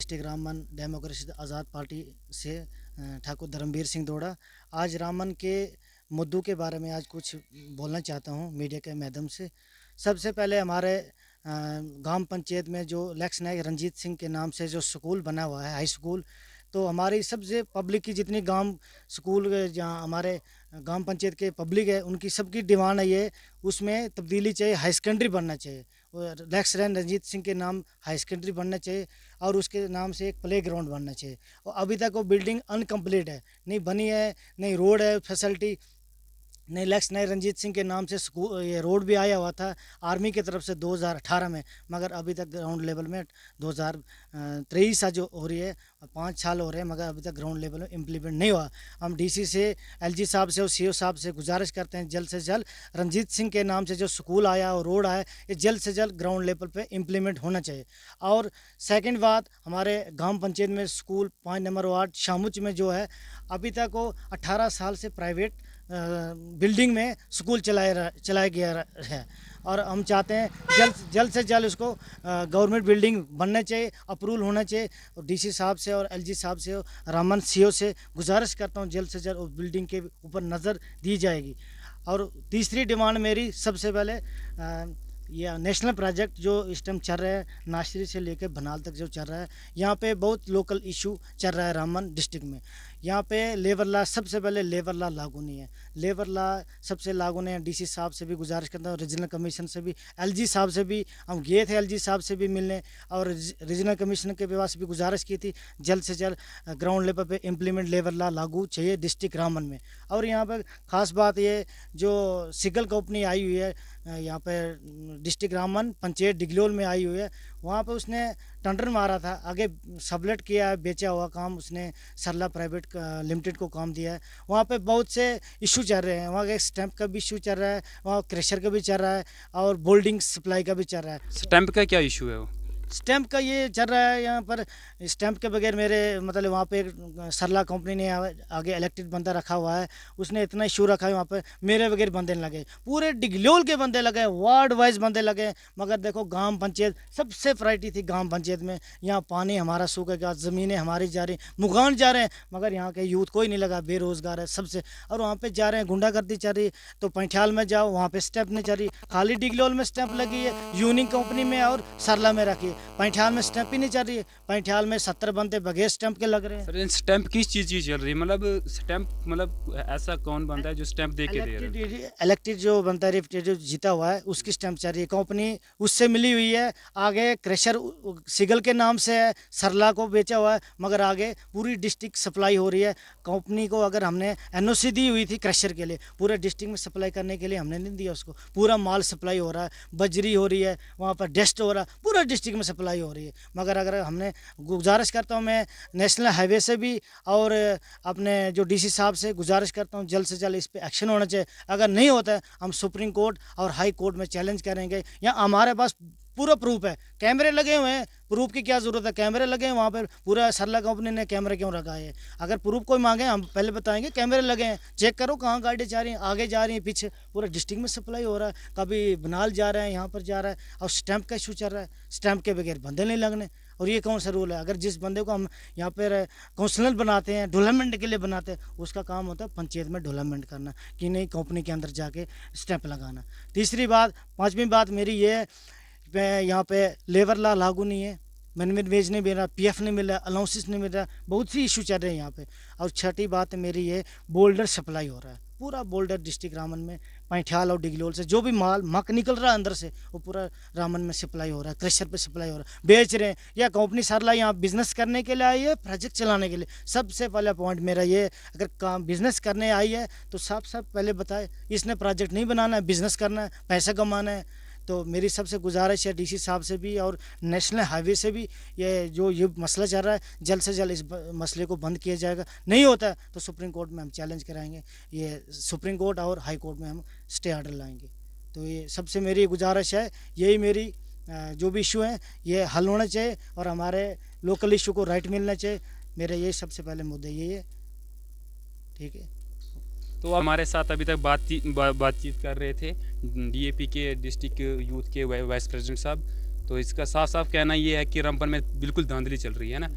District Ramban democracy आज़ाद party से ठाकुर धर्मवीर सिंह दौड़ा। आज रामबन के मुद्दों के बारे में आज कुछ बोलना चाहता हूँ मीडिया के माध्यम से। सबसे पहले हमारे ग्राम पंचायत में जो लक्ष्य नायक रंजीत सिंह के नाम से जो स्कूल बना हुआ है, हाई स्कूल, तो हमारी सबसे पब्लिक की जितनी गांव स्कूल जहाँ हमारे ग्राम पंचायत के पब्लिक है, उनकी सबकी डिमांड है ये, उसमें तब्दीली चाहिए, हाई सेकेंडरी बनना चाहिए। और लक्ष्य रंजीत सिंह के नाम हाई सेकेंडरी बनना चाहिए और उसके नाम से एक प्ले ग्राउंड बनना चाहिए। और अभी तक वो बिल्डिंग अनकम्प्लीट है, नहीं बनी है, नहीं रोड है फैसिलिटी, नहीं लक्ष्य नए रंजीत सिंह के नाम से स्कूल ये रोड भी आया हुआ था आर्मी की तरफ से 2018 में, मगर अभी तक ग्राउंड लेवल में 2023 आज जो हो रही है, 5 साल हो रहे हैं, मगर अभी तक ग्राउंड लेवल में इम्प्लीमेंट नहीं हुआ। हम डीसी से, एलजी साहब से और सीओ साहब से गुजारिश करते हैं जल्द से जल्द रंजीत सिंह के नाम से जो स्कूल आया और रोड आया, ये जल्द से जल्द ग्राउंड लेवल पर इम्प्लीमेंट होना चाहिए। और सेकेंड बात, हमारे ग्राम पंचायत में स्कूल 5 नंबर वार्ड शामुच में जो है, अभी तक वो 18 साल से प्राइवेट बिल्डिंग में स्कूल चलाया गया है। और हम चाहते हैं जल्द से जल्द उसको गवर्नमेंट बिल्डिंग बनना चाहिए, अप्रूवल होना चाहिए। और डीसी साहब से और एलजी साहब से और रामन सीओ से गुजारिश करता हूँ जल्द से जल्द उस बिल्डिंग के ऊपर नज़र दी जाएगी। और तीसरी डिमांड मेरी सबसे पहले यह नेशनल प्रोजेक्ट जो इस टाइम चल रहा है, नाशरी से लेकर भनाल तक जो चल रहा है, यहाँ पे बहुत लोकल इशू चल रहा है रामबन डिस्ट्रिक्ट में। यहाँ पे लेबर लॉ, सबसे पहले लेबर लॉ लागू नहीं है, लेबर लॉ सबसे लागू नहीं है। डीसी साहब से भी गुजारिश करता हूँ, रीजनल कमीशन से भी, एलजी साहब से भी हम गए थे, एलजी साहब से भी मिलने, और रीजनल कमीशन के पास भी गुजारिश की थी जल्द से जल्द ग्राउंड लेवल पे इम्प्लीमेंट लेबर लॉ लागू चाहिए डिस्ट्रिक्ट रामबन में। और यहाँ पर ख़ास बात ये, जो सिगल कंपनी आई हुई है यहाँ पर डिस्ट्रिक्ट रामबन पंचायत डिगलोल में आई हुई है, वहाँ पर उसने टेंडर मारा था, आगे सबलेट किया है, बेचा हुआ काम उसने सरला प्राइवेट लिमिटेड को काम दिया है। वहाँ पे बहुत से इशू चल रहे हैं, वहाँ के स्टैंप का भी इशू चल रहा है, वहाँ क्रेशर का भी चल रहा है, और बोल्डिंग सप्लाई का भी चल रहा है। स्टैंप का क्या इशू है वो? स्टैंप का ये चल रहा है यहाँ पर, स्टैंप के बगैर मेरे मतलब वहाँ पे सरला कंपनी ने आगे इलेक्टेड बंदा रखा हुआ है, उसने इतना इशू रखा है वहाँ पे, मेरे बगैर बंदे लगे, पूरे डिगलोल के बंदे लगे, वार्ड वाइज बंदे लगे। मगर देखो ग्राम पंचायत सबसे प्रायोरिटी थी, ग्राम पंचायत में यहाँ पानी हमारा सूखेगा, ज़मीनें हमारी जा रही, मुगान जा रहे हैं, मगर यहाँ के यूथ कोई नहीं लगा, बेरोज़गार है सबसे। और वहाँ पर जा रहे हैं, गुंडागर्दी चल रही, तो पैंठाल में जाओ वहाँ पर स्टैंप नहीं चल रही, खाली डिगलोल में स्टैंप लगी है, यूनियन कंपनी में और सरला में रखी है। पैंठाल में स्टैंप ही नहीं चल रही है, पैंठाल में 70 बंदे बगैर स्टैंप के लग रहे हैं। सर स्टैंप किस चीज़ की चल रही है? मतलब स्टैंप, मतलब ऐसा कौन बनता है जो स्टैंप दे के दे रहा है? इलेक्टेड जो बनता है, रिप्रेजेंटेटिव जीता हुआ है, उसकी स्टैंप चल रही है, कंपनी उससे मिली हुई है। आगे क्रेशर सिगल के नाम से है, सरला को बेचा हुआ है, मगर आगे पूरी डिस्ट्रिक्ट सप्लाई हो रही है। कंपनी को अगर हमने एनओसी दी हुई थी क्रेशर के लिए, पूरे डिस्ट्रिक्ट में सप्लाई करने के लिए, हमने नहीं दिया उसको। पूरा माल सप्लाई हो रहा है, बजरी हो रही है, वहाँ पर डस्ट हो रहा है, पूरा डिस्ट्रिक्ट में सप्लाई हो रही है। मगर अगर हमने, गुजारिश करता हूँ मैं नेशनल हाईवे से भी और अपने जो डीसी साहब से गुजारिश करता हूँ जल्द से जल्द इस पे एक्शन होना चाहिए। अगर नहीं होता है, हम सुप्रीम कोर्ट और हाई कोर्ट में चैलेंज करेंगे। यहाँ हमारे पास पूरा प्रूफ है, कैमरे लगे हुए हैं, प्रूफ की क्या ज़रूरत है, कैमरे लगे हैं वहाँ पर, पूरा सरला कंपनी ने कैमरे क्यों रखा है? अगर प्रूफ कोई मांगे हम पहले बताएंगे, कैमरे लगे हैं, चेक करो कहाँ गाड़ी जा रही हैं, आगे जा रही हैं, पीछे, पूरा डिस्ट्रिक्ट में सप्लाई हो रहा है। कभी बनाल जा रहे हैं, यहाँ पर जा रहा है, और स्टैंप का इशू चल रहा है, स्टैंप के बगैर बंदे नहीं लगने। और ये कौन सा रूल है? अगर जिस बंदे को हम यहाँ पर काउंसलर बनाते हैं, डेवलपमेंट के लिए बनाते हैं, उसका काम होता है पंचायत में डेवलपमेंट करना, कि नहीं कंपनी के अंदर जाके स्टैंप लगाना। तीसरी बात, पाँचवीं बात मेरी ये है, यहाँ पे लेबर लॉ लागू नहीं है, मिनिमम वेज नहीं मिल रहा, पीएफ नहीं मिल रहा, अलाउंसेस नहीं मिल रहा, बहुत सी इशू चल रहे हैं यहाँ पे। और छठी बात मेरी ये, बोल्डर सप्लाई हो रहा है, पूरा बोल्डर डिस्ट्रिक्ट रामबन में, पैंठाल और डिगलोल से जो भी माल मक निकल रहा है अंदर से, वो पूरा रामबन में सप्लाई हो रहा है, क्रेशर पे सप्लाई हो रहा है, बेच रहे हैं। या कंपनी सरला यहाँ बिजनेस करने के लिए आई है, प्रोजेक्ट चलाने के लिए? सबसे पहला पॉइंट मेरा ये, अगर काम बिजनेस करने आई है तो साफ पहले बताए, इसने प्रोजेक्ट नहीं बनाना है, बिजनेस करना है, पैसा कमाना है। तो मेरी सबसे गुजारिश है डीसी साहब से भी और नेशनल हाईवे से भी, ये मसला चल रहा है, जल्द से जल्द इस मसले को बंद किया जाएगा। नहीं होता है तो सुप्रीम कोर्ट में हम चैलेंज कराएंगे, ये सुप्रीम कोर्ट और हाई कोर्ट में हम स्टे ऑर्डर लाएंगे। तो ये सबसे मेरी गुजारिश है, यही मेरी जो भी इशू है ये हल होना चाहिए, और हमारे लोकल इशू को राइट मिलना चाहिए। मेरे ये सबसे पहले मुद्दे यही है। ठीक है, तो हमारे साथ अभी तक बातचीत कर रहे थे डीएपी के डिस्ट्रिक्ट यूथ के वाइस प्रेसिडेंट साहब। तो इसका साफ साफ कहना ये है कि रामबन में बिल्कुल धांधली चल रही है ना।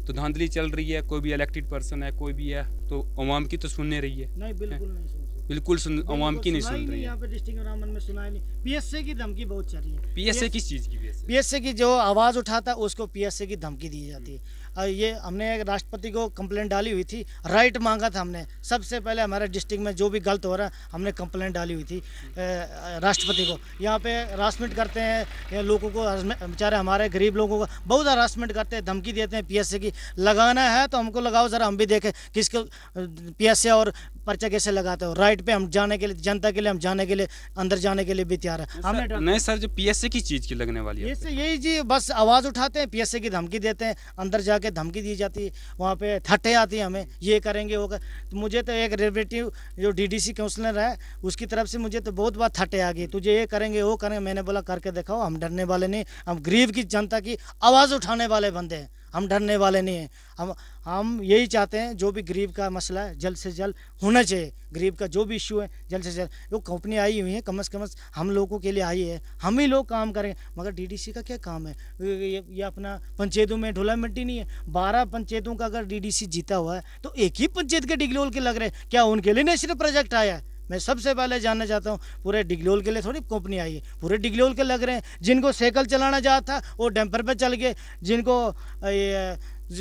तो धांधली चल रही है, कोई भी इलेक्टेड पर्सन है, कोई भी है, तो अवाम की तो सुन नहीं रही है। नहीं, बिल्कुल नहीं सुन बिल्कुल अवाम की नहीं सुन रही है। यहाँ पे डिस्ट्रिक्ट रामबन में सुनाई नहीं। पीएसए की धमकी बहुत चल रही है। पीएसए किस चीज़ की? पीएसए की जो आवाज़ उठाता है उसको पीएसए की धमकी दी जाती है। ये हमने एक राष्ट्रपति को कंप्लेंट डाली हुई थी, राइट मांगा था हमने। सबसे पहले हमारे डिस्ट्रिक्ट में जो भी गलत हो रहा है हमने कंप्लेंट डाली हुई थी राष्ट्रपति को। यहाँ पे हरासमेंट करते हैं ये लोगों को, बेचारे हमारे गरीब लोगों का बहुत हरासमेंट करते हैं, धमकी देते हैं पीएसए की। लगाना है तो हमको लगाओ, ज़रा हम भी देखें किसको पीएसए और पर्चा कैसे लगाते हो। राइट पे हम जाने के लिए, जनता के लिए हम जाने के लिए, अंदर जाने के लिए भी तैयार है। हमने नहीं सर, जो पीएसए की चीज़ की लगने वाली है, यही जी, बस आवाज़ उठाते हैं, पीएसए की धमकी देते हैं, अंदर जाके धमकी दी जाती है, वहाँ पे थट्टे आती है हमें, ये करेंगे वो कर। तो मुझे तो एक रिलेटिव जो डीडीसी काउंसलर है उसकी तरफ से मुझे तो बहुत बार थट्टे आ गई, तुझे ये करेंगे वो करेंगे। मैंने बोला करके दिखाओ, हम डरने वाले नहीं, हम गरीब की जनता की आवाज़ उठाने वाले बंदे हैं, हम डरने वाले नहीं हैं। हम यही चाहते हैं जो भी गरीब का मसला है जल्द से जल्द होना चाहिए, गरीब का जो भी इशू है जल्द से जल्द। वो कंपनी आई हुई है, कम से कम हम लोगों के लिए आई है, हम ही लोग काम करें। मगर डीडीसी का क्या काम है? ये अपना पंचायतों में ढोला मिट्टी नहीं है। 12 पंचायतों का अगर डीडीसी जीता हुआ है तो एक ही पंचायत के डिगलोल के लग रहे हैं, क्या उनके लिए नेशनल प्रोजेक्ट आया है? मैं सबसे पहले जानना चाहता हूँ, पूरे डिगलोल के लिए थोड़ी कंपनी आई है, पूरे डिगलोल के लग रहे हैं। जिनको साइकिल चलाना जाता था वो डंपर पे चल गए, जिनको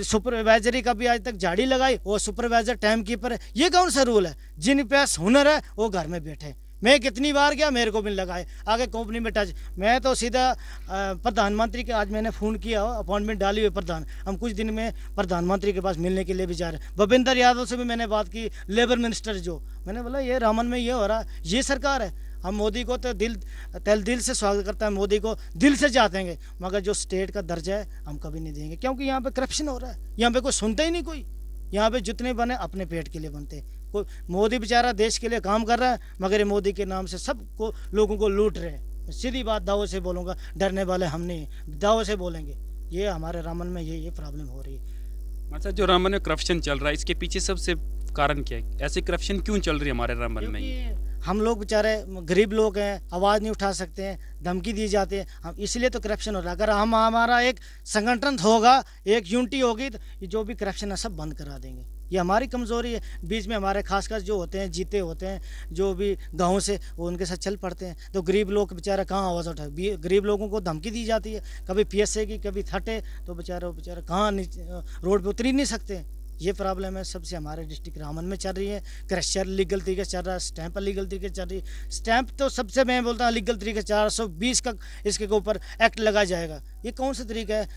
सुपरवाइजरी का भी आज तक झाड़ी लगाई वो सुपरवाइजर टाइम कीपर है। ये कौन सा रूल है? जिन पास हुनर है वो घर में बैठे। मैं कितनी बार गया, मेरे को भी लगाए, आगे कंपनी में टच। मैं तो सीधा प्रधानमंत्री के आज मैंने फ़ोन किया, अपॉइंटमेंट डाली हुई प्रधान, हम कुछ दिन में प्रधानमंत्री के पास मिलने के लिए भी जा रहे हैं। भूपेंद्र यादव से भी मैंने बात की, लेबर मिनिस्टर जो, मैंने बोला ये रामन में ये हो रहा, ये सरकार है। हम मोदी को तो दिल से स्वागत करता है, मोदी को दिल से चाहते हैं, मगर जो स्टेट का दर्जा है हम कभी नहीं देंगे, क्योंकि यहाँ पे करप्शन हो रहा है। यहाँ पे कोई सुनता ही नहीं कोई। यहाँ पे जितने बने अपने पेट के लिए बनते हैं। कोई मोदी बेचारा देश के लिए काम कर रहा है, मगर ये मोदी के नाम से सबको लोगों को लूट रहे हैं। सीधी बात दावों से बोलूँगा, डरने वाले हम नहीं, दावों से बोलेंगे। ये हमारे रामन में ये प्रॉब्लम हो रही है। अच्छा, जो रामबन में करप्शन चल रहा है इसके पीछे सबसे कारण क्या है? ऐसी करप्शन क्यों चल रही है हमारे रामबन में? हम लोग बेचारे गरीब लोग हैं, आवाज़ नहीं उठा सकते हैं, धमकी दी जाती है, हम इसलिए तो करप्शन हो रहा है। अगर हमारा एक संगठन होगा, एक यूनिटी होगी, तो ये जो भी करप्शन है सब बंद करा देंगे। ये हमारी कमज़ोरी है। बीच में हमारे खासकर जो होते हैं, जीते होते हैं, जो भी गाँव से, वो उनके साथ चल पड़ते हैं। तो गरीब लोग बेचारा कहाँ आवाज़ उठाए? गरीब लोगों को धमकी दी जाती है, कभी पीएसए की, कभी थटे, तो बेचारा कहाँ रोड पर उतर ही नहीं सकते। ये प्रॉब्लम है सबसे हमारे डिस्ट्रिक्ट रामन में चल रही है। क्रशर लीगल तरीके से चल रहा है, स्टैंप लीगल तरीके से चल रही है। स्टैंप तो सबसे मैं बोलता हूँ लीगल तरीके से 420 का इसके ऊपर एक्ट लगाया जाएगा। ये कौन सा तरीका है?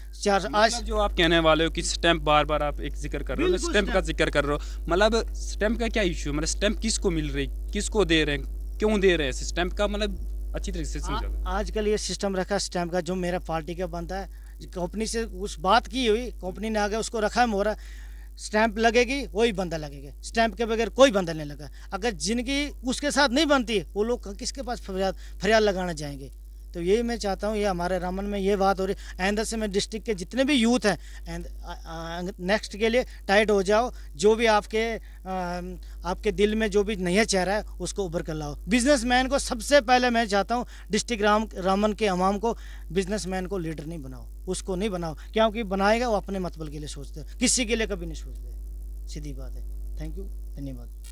आज जो आप कहने वाले हो कि स्टैंप, बार बार आप एक जिक्र कर रहे हो, स्टैंप का जिक्र कर रहे हो, मतलब स्टैंप का क्या इशू? मतलब स्टैंप किसको मिल रही, किसको दे रहे हैं, क्यों दे रहे हैं स्टैंप का? मतलब अच्छी तरीके से समझो। आजकल ये सिस्टम रखा स्टैंप का, जो मेरा पार्टी का बनता है, कंपनी से उस बात की हुई, कंपनी ने आगे उसको रखा है मोहरा, स्टैंप लगेगी वही बंदा लगेगा, स्टैंप के बगैर कोई बंदा नहीं लगा। अगर जिनकी उसके साथ नहीं बनती वो लोग किसके पास फरियाद लगाना जाएंगे? तो यही मैं चाहता हूँ, ये हमारे रामन में ये बात हो रही। आइंदा से मैं डिस्ट्रिक्ट के जितने भी यूथ हैं नेक्स्ट के लिए टाइट हो जाओ। जो भी आपके दिल में जो भी नया चेहरा है उसको उभर कर लाओ। बिजनेसमैन को सबसे पहले मैं चाहता हूँ डिस्ट्रिक्ट रामन के अवाम को, बिजनेसमैन को लीडर नहीं बनाओ, उसको नहीं बनाओ, क्योंकि बनाएगा वो अपने मतबल के लिए सोचते, किसी के लिए कभी नहीं सोचते। सीधी बात है। थैंक यू, धन्यवाद।